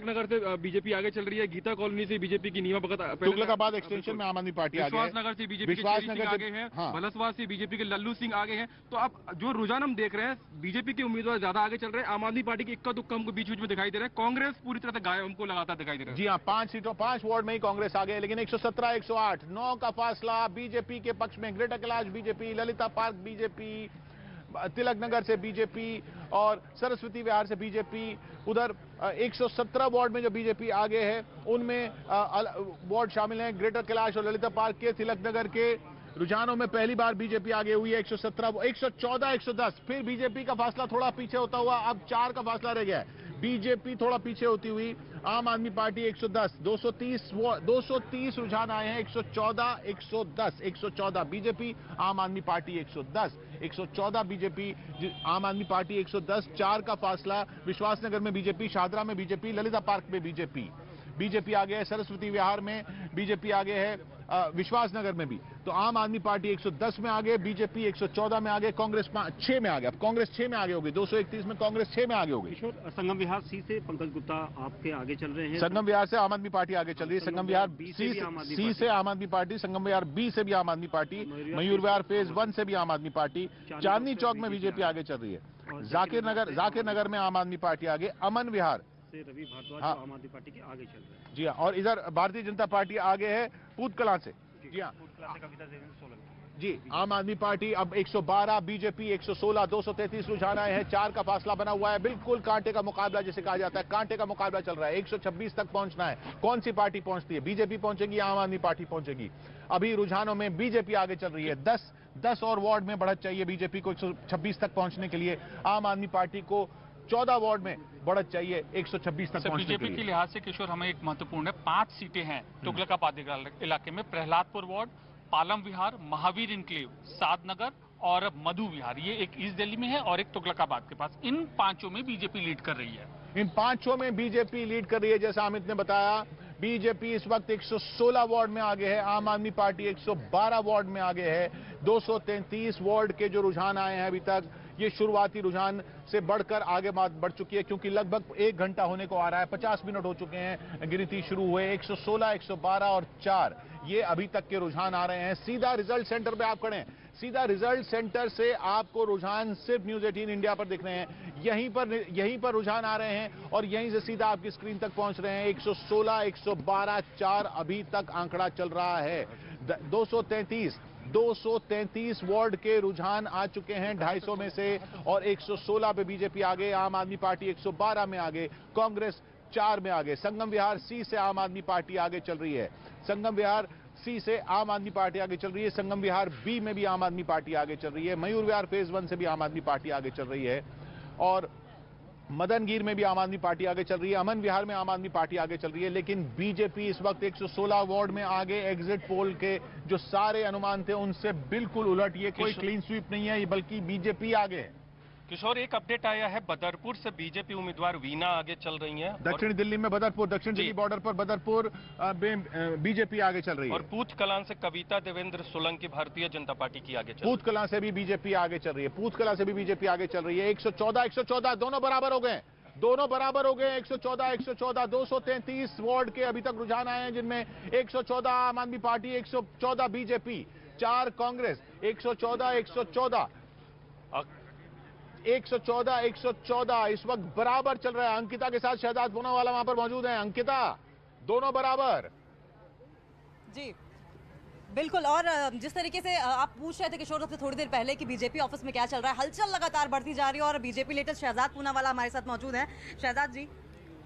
नगर से बीजेपी आगे चल रही है, गीता कॉलोनी से बीजेपी की नीमा भगत, तुगलकाबाद एक्सटेंशन में आम आदमी पार्टी आगे है, विश्वास नगर से बीजेपी के चेरी सिंह आगे हैं, भलसवास से बीजेपी के लल्लू सिंह आगे हैं। तो अब जो रुझान हम देख रहे हैं, बीजेपी के उम्मीदवार ज्यादा आगे चल रहे हैं, आम आदमी पार्टी की इक्का दुक्का हमको बीच बीच में दिखाई दे रहा है, कांग्रेस पूरी तरह से गायब हमको लगातार दिखाई दे रहा है। जी हाँ, 5 वार्ड में ही कांग्रेस आगे है, लेकिन 117 108 9 का फासला बीजेपी के पक्ष में। Greater Kailash BJP, Lalita Park BJP, Tilak Nagar से बीजेपी और सरस्वती विहार से बीजेपी। उधर 117 वार्ड में जो बीजेपी आगे है उनमें वार्ड शामिल हैं ग्रेटर कैलाश और ललिता पार्क के। तिलक नगर के रुझानों में पहली बार बीजेपी आगे हुई है, 117 114 110। फिर बीजेपी का फासला थोड़ा पीछे होता हुआ अब 4 का फासला रह गया है। बीजेपी थोड़ा पीछे होती हुई, आम आदमी पार्टी 110 230 रुझान आए हैं, 114 110 114 बीजेपी, आम आदमी पार्टी 110 114 बीजेपी, आम आदमी पार्टी 110। 4 का फासला विश्वासनगर में बीजेपी, शाहदरा में बीजेपी, ललिता पार्क में बीजेपी आगे है, सरस्वती विहार में बीजेपी आगे है, विश्वासनगर में भी। तो आम आदमी पार्टी 110 में आगे, बीजेपी 114 में आगे, कांग्रेस 6 में आगे। अब कांग्रेस 6 में आगे होगी, 231 में कांग्रेस 6 में आगे होगी। संगम विहार सी से पंकज गुप्ता आपके आगे चल रहे हैं। संगम विहार से आम आदमी पार्टी आगे चल रही है। संगम विहार सी से आम आदमी पार्टी, संगम विहार बी से भी आम आदमी पार्टी, मयूर विहार फेज 1 से भी आम आदमी पार्टी, चांदनी चौक में बीजेपी आगे चल रही है, जाकिर नगर में आम आदमी पार्टी आगे, अमन विहार से रवि भारद्वाज आम आदमी पार्टी के आगे चल रहे हैं। जी हाँ, और इधर भारतीय जनता पार्टी आगे है पूतकला से। जी हाँ, जी आम आदमी पार्टी अब 112, बीजेपी 116, 233 रुझान आए हैं, 4 का फासला बना हुआ है। बिल्कुल कांटे का मुकाबला जिसे कहा जाता है, कांटे का मुकाबला चल रहा है। 126 तक पहुंचना है। कौन सी पार्टी पहुंचती है? बीजेपी पहुंचेगी, आम आदमी पार्टी पहुंचेगी। अभी रुझानों में बीजेपी आगे चल रही है। 10 और वार्ड में बढ़त चाहिए बीजेपी को 126 तक पहुंचने के लिए। आम आदमी पार्टी को 14 वार्ड में बढ़त चाहिए 126 तक पहुंचने के लिए। बीजेपी के लिहाज से किशोर हमें एक महत्वपूर्ण है, 5 सीटें हैं तुगलकाबाद इलाके में, प्रहलादपुर वार्ड, पालम विहार, महावीर इनक्लेव, सादनगर और मधु विहार। ये एक ईस्ट दिल्ली में है और एक तुगलकाबाद के पास। इन 5 में बीजेपी लीड कर रही है। इन 5 में बीजेपी लीड कर रही है। जैसा अमित ने बताया, बीजेपी इस वक्त 116 वार्ड में आगे है, आम आदमी पार्टी 112 वार्ड में आगे है। 233 वार्ड के जो रुझान आए हैं अभी तक, ये शुरुआती रुझान से बढ़कर आगे बढ़ चुकी है, क्योंकि लगभग 1 घंटा होने को आ रहा है, 50 मिनट हो चुके हैं गिनती शुरू हुए। 116, 112 और 4 ये अभी तक के रुझान आ रहे हैं। सीधा रिजल्ट सेंटर पे आप खड़े हैं, सीधा रिजल्ट सेंटर से आपको रुझान सिर्फ न्यूज 18 इंडिया पर दिख रहे हैं। यहीं पर रुझान आ रहे हैं और यहीं से सीधा आपकी स्क्रीन तक पहुंच रहे हैं। 116, 112, 4 अभी तक आंकड़ा चल रहा है। 233 वार्ड के रुझान आ चुके हैं 250 में से, और 116 पे बीजेपी आगे, आम आदमी पार्टी 112 में आगे, कांग्रेस 4 में आगे। संगम विहार सी से आम आदमी पार्टी आगे चल रही है। संगम विहार सी से आम आदमी पार्टी आगे चल रही है। संगम विहार बी में भी आम आदमी पार्टी आगे चल रही है। मयूर विहार फेज 1 से भी आम आदमी पार्टी आगे चल रही है, और मदनगीर में भी आम आदमी पार्टी आगे चल रही है। अमन विहार में आम आदमी पार्टी आगे चल रही है। लेकिन बीजेपी इस वक्त 116 वार्ड में आगे। एग्जिट पोल के जो सारे अनुमान थे उनसे बिल्कुल उलट, ये कोई क्लीन स्वीप नहीं है, बल्कि बीजेपी आगे है। किशोर, एक अपडेट आया है, बदरपुर से बीजेपी उम्मीदवार वीना आगे चल रही हैं। दक्षिण दिल्ली में बदरपुर, दक्षिण दिल्ली बॉर्डर पर बदरपुर बीजेपी आगे चल रही है। और पूथ कलां से कविता देवेंद्र सोलंकी भारतीय जनता पार्टी की आगे चल रही है। पूथ कलां से भी बीजेपी आगे चल रही है। पूथ कलां से भी बीजेपी आगे चल रही है। 114 114 दोनों बराबर हो गए, 114 114। 233 वार्ड के अभी तक रुझान आए हैं, जिनमें 114 आम आदमी पार्टी, 114 बीजेपी, 4 कांग्रेस। 114 114 इस वक्त बराबर चल रहा है। अंकिता के साथ शहजाद पूनावाला वहां पर मौजूद हैं। अंकिता, दोनों बराबर। जी बिल्कुल, और जिस तरीके से आप पूछ रहे थे किशोर से थोड़ी देर पहले कि बीजेपी ऑफिस में क्या चल रहा है, हलचल लगातार बढ़ती जा रही है और बीजेपी लीडर शहजाद पूनावाला हमारे साथ मौजूद हैं। शहजाद जी,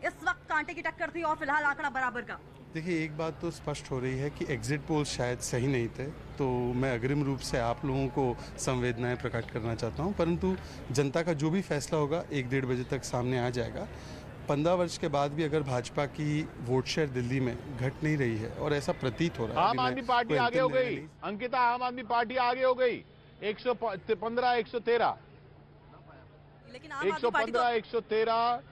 इस वक्त कांटे की टक्कर थी और फिलहाल आंकड़ा बराबर का। देखिए, एक बात तो स्पष्ट हो रही है कि एग्जिट पोल शायद सही नहीं थे, तो मैं अग्रिम रूप से आप लोगों को संवेदनाएं प्रकट करना चाहता हूं, परंतु जनता का जो भी फैसला होगा 1-1.5 बजे तक सामने आ जाएगा। 15 वर्ष के बाद भी अगर भाजपा की वोट शेयर दिल्ली में घट नहीं रही है, और ऐसा प्रतीत हो रहा है, आम आदमी पार्टी आगे हो गई। अंकिता, आम आदमी पार्टी आगे हो गई 115 113, लेकिन 115 113।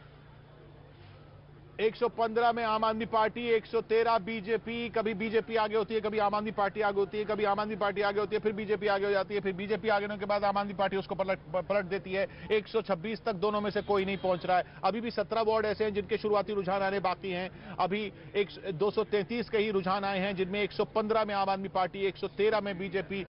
115 में आम आदमी पार्टी, 113 बीजेपी। कभी बीजेपी आगे होती है, कभी आम आदमी पार्टी आगे होती है, कभी आम आदमी पार्टी आगे होती है, फिर बीजेपी आगे हो जाती है, फिर बीजेपी आगे होने के बाद आम आदमी पार्टी उसको पलट देती है। 126 तक दोनों में से कोई नहीं पहुंच रहा है। अभी भी 17 वार्ड ऐसे हैं जिनके शुरुआती रुझान आने बाकी हैं। अभी 233 के ही रुझान आए हैं, जिनमें 115 में आम आदमी पार्टी, 113 में बीजेपी